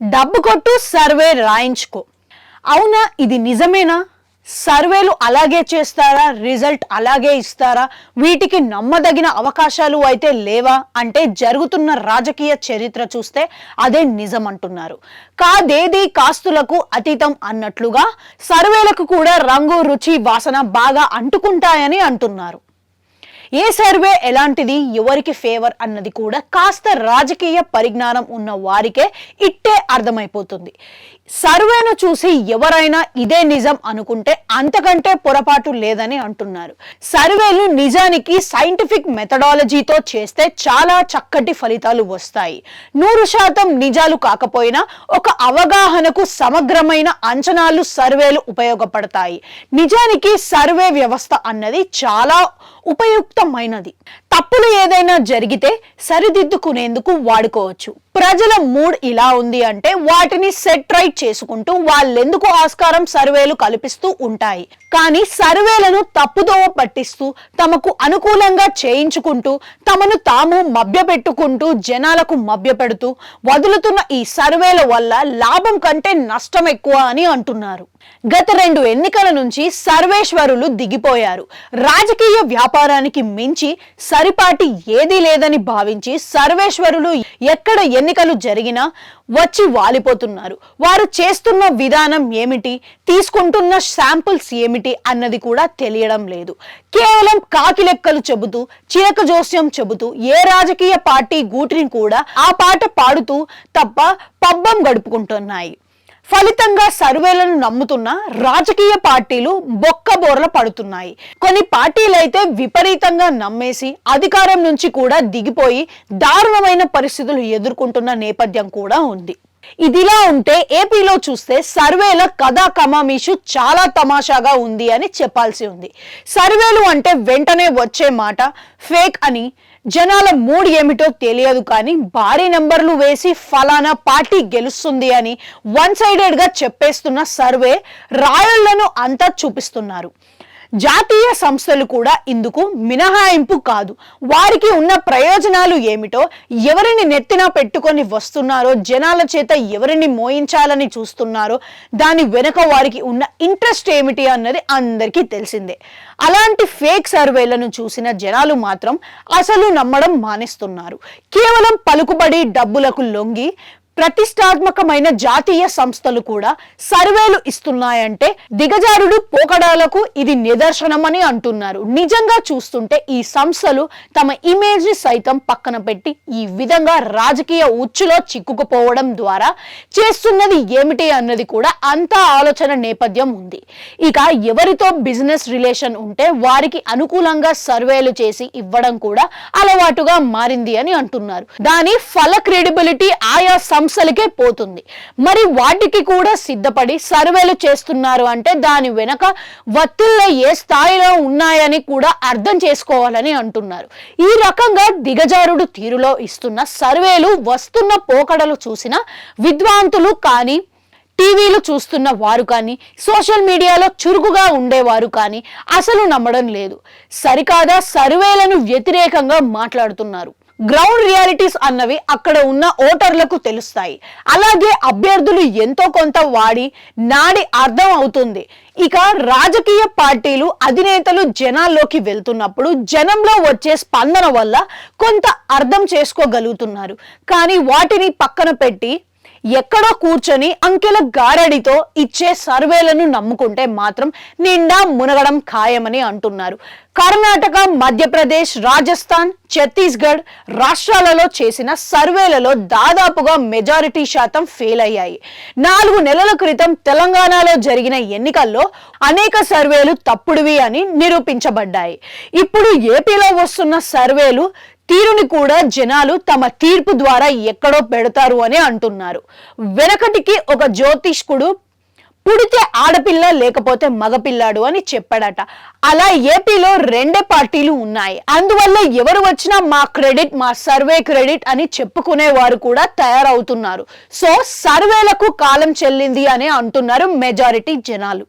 డబ్బు కొట్టు సర్వే రాయించుకో. అవునా, ఇది నిజమేనా? సర్వేలు అలాగే చేస్తారా? రిజల్ట్ అలాగే ఇస్తారా? వీటికి నమ్మదగిన అవకాశాలు అయితే లేవా అంటే జరుగుతున్న రాజకీయ చరిత్ర చూస్తే అదే నిజం అంటున్నారు. కాదేది కాస్తులకు అతీతం అన్నట్లుగా సర్వేలకు కూడా రంగు, రుచి, వాసన బాగా అంటుకుంటాయని అంటున్నారు. ఏ సర్వే ఎలాంటిది, ఎవరికి ఫేవర్ అన్నది కూడా కాస్త రాజకీయ పరిజ్ఞానం ఉన్న వారికే ఇట్టే అర్థమైపోతుంది. సర్వేను చూసి ఎవరైనా ఇదే నిజం అనుకుంటే అంతకంటే పొరపాటు లేదని అంటున్నారు. సర్వేలు నిజానికి సైంటిఫిక్ మెథడాలజీతో చేస్తే చాలా చక్కటి ఫలితాలు వస్తాయి. 100% నిజాలు కాకపోయినా ఒక అవగాహనకు సమగ్రమైన అంచనాలు సర్వేలు ఉపయోగపడతాయి. నిజానికి సర్వే వ్యవస్థ అన్నది చాలా ఉపయుక్తమైనది. తప్పులు ఏదైనా జరిగితే సరిదిద్దుకునేందుకు వాడుకోవచ్చు. ప్రజల మూడ్ ఇలా ఉంది అంటే వాటిని సెట్ రైట్ చేసుకుంటూ వాళ్ళెందుకు ఆస్కారం సర్వేలు కల్పిస్తూ ఉంటాయి. కానీ సర్వేలను తప్పుదోవ పట్టిస్తూ తమకు అనుకూలంగా చేయించుకుంటూ తమను తాము మభ్యపెట్టుకుంటూ జనాలకు మభ్యపెడుతూ వదులుతున్న ఈ సర్వేల వల్ల లాభం కంటే నష్టం ఎక్కువ అని అంటున్నారు. గత 2 ఎన్నికల నుంచి సర్వేశ్వరులు దిగిపోయారు. రాజకీయ వ్యాపారానికి మించి సరిపాటి ఏదీ లేదని భావించి సర్వేశ్వరులు ఎక్కడ ఎన్నికలు జరిగినా వచ్చి వాలిపోతున్నారు. వారు చేస్తున్న విధానం ఏమిటి, తీసుకుంటున్న శాంపుల్స్ ఏమిటి అన్నది కూడా తెలియడం లేదు. కేవలం కాకి లెక్కలు చెబుతూ, చిలక జోస్యం చెబుతూ ఏ రాజకీయ పార్టీ గూటిని కూడా ఆ పాట పాడుతూ తప్ప పబ్బం గడుపుకుంటున్నాయి. ఫలితంగా సర్వేలను నమ్ముతున్న రాజకీయ పార్టీలు బొక్కబోర్ల పడుతున్నాయి. కొన్ని పార్టీలైతే విపరీతంగా నమ్మేసి అధికారం నుంచి కూడా దిగిపోయి దారుణమైన పరిస్థితులు ఎదుర్కొంటున్న నేపథ్యం కూడా ఉంది. ఇదిలా ఉంటే ఏపీలో చూస్తే సర్వేల కథా కమామీషు చాలా తమాషాగా ఉంది అని చెప్పాల్సి ఉంది. సర్వేలు అంటే వెంటనే వచ్చే మాట ఫేక్ అని, జనాల మూడ్ ఏమిటో తెలియదు కానీ భారీ నెంబర్లు వేసి ఫలానా పార్టీ గెలుస్తుంది అని వన్ సైడెడ్ గా చెప్పేస్తున్న సర్వే రాయళ్లను అంతా చూపిస్తున్నారు. జాతీయ సంస్థలు కూడా ఇందుకు మినహాయింపు కాదు. వారికి ఉన్న ప్రయోజనాలు ఏమిటో, ఎవరిని నెత్తిన పెట్టుకొని వస్తున్నారో, జనాల చేత ఎవరిని మోయించాలని చూస్తున్నారో, దాని వెనుక వారికి ఉన్న ఇంట్రెస్ట్ ఏమిటి అన్నది అందరికీ తెలిసిందే. అలాంటి ఫేక్ సర్వేలను చూసిన జనాలు మాత్రం అసలు నమ్మడం మానేస్తున్నారు. కేవలం పలుకుబడి డబ్బులకు లొంగి ప్రతిష్టాత్మకమైన జాతీయ సంస్థలు కూడా సర్వేలు ఇస్తున్నాయంటే దిగజారుడు పోకడాలకు ఇది నిదర్శనమని అంటున్నారు. నిజంగా చూస్తుంటే ఈ సంస్థలు తమ ఇమేజ్ ని సైతం పక్కన పెట్టి ఈ విధంగా రాజకీయ ఉచ్చులో చిక్కుకుపోవడం ద్వారా చేస్తున్నది ఏమిటి అన్నది కూడా అంతా ఆలోచన నేపథ్యం ఉంది. ఇక ఎవరితో బిజినెస్ రిలేషన్ ఉంటే వారికి అనుకూలంగా సర్వేలు చేసి ఇవ్వడం కూడా అలవాటుగా మారింది అని అంటున్నారు. దాని ఫల క్రెడిబిలిటీ ఆయా సంస్థలకే పోతుంది. మరి వాటికి కూడా సిద్ధపడి సర్వేలు చేస్తున్నారు అంటే దాని వెనక వత్తిళ్ళ ఏ స్థాయిలో ఉన్నాయని కూడా అర్థం చేసుకోవాలని అంటున్నారు. ఈ రకంగా దిగజారుడు తీరులో ఇస్తున్న సర్వేలు వస్తున్న పోకడలు చూసిన విద్వాంతులు కానీ, టీవీలు చూస్తున్న వారు కానీ, సోషల్ మీడియాలో చురుకుగా ఉండేవారు కానీ అసలు నమ్మడం లేదు. సరికాదా సర్వేలను వ్యతిరేకంగా మాట్లాడుతున్నారు. గ్రౌండ్ రియాలిటీస్ అన్నవి అక్కడ ఉన్న ఓటర్లకు తెలుస్తాయి. అలాగే అభ్యర్థులు ఎంతో కొంత వాడి నాడి అర్థం అవుతుంది. ఇక రాజకీయ పార్టీలు అధినేతలు జనాల్లోకి వెళ్తున్నప్పుడు జనంలో వచ్చే స్పందన వల్ల కొంత అర్థం చేసుకోగలుగుతున్నారు. కానీ వాటిని పక్కన పెట్టి ఎక్కడో కూర్చొని అంకెల గారడితో ఇచ్చే సర్వేలను నమ్ముకుంటే మాత్రం నిండా మునగడం ఖాయమని అంటున్నారు. కర్ణాటక, మధ్యప్రదేశ్, రాజస్థాన్, ఛత్తీస్గఢ్ రాష్ట్రాలలో చేసిన సర్వేలలో దాదాపుగా మెజారిటీ శాతం ఫెయిల్ అయ్యాయి. 4 నెలల క్రితం తెలంగాణలో జరిగిన ఎన్నికల్లో అనేక సర్వేలు తప్పుడువి అని నిరూపించబడ్డాయి. ఇప్పుడు ఏపీలో వస్తున్న సర్వేలు తీరుని కూడా జనాలు తమ తీర్పు ద్వారా ఎక్కడో పెడతారు అని అంటున్నారు. వెనకటికి ఒక జ్యోతిష్కుడు పుడితే ఆడపిల్ల లేకపోతే మగపిల్లాడు అని చెప్పాడట. అలా ఏపీలో 2 పార్టీలు ఉన్నాయి. అందువల్ల ఎవరు వచ్చినా మా క్రెడిట్, మా సర్వే క్రెడిట్ అని చెప్పుకునే వారు కూడా తయారవుతున్నారు. సో సర్వేలకు కాలం చెల్లింది అని అంటున్నారు మెజారిటీ జనాలు.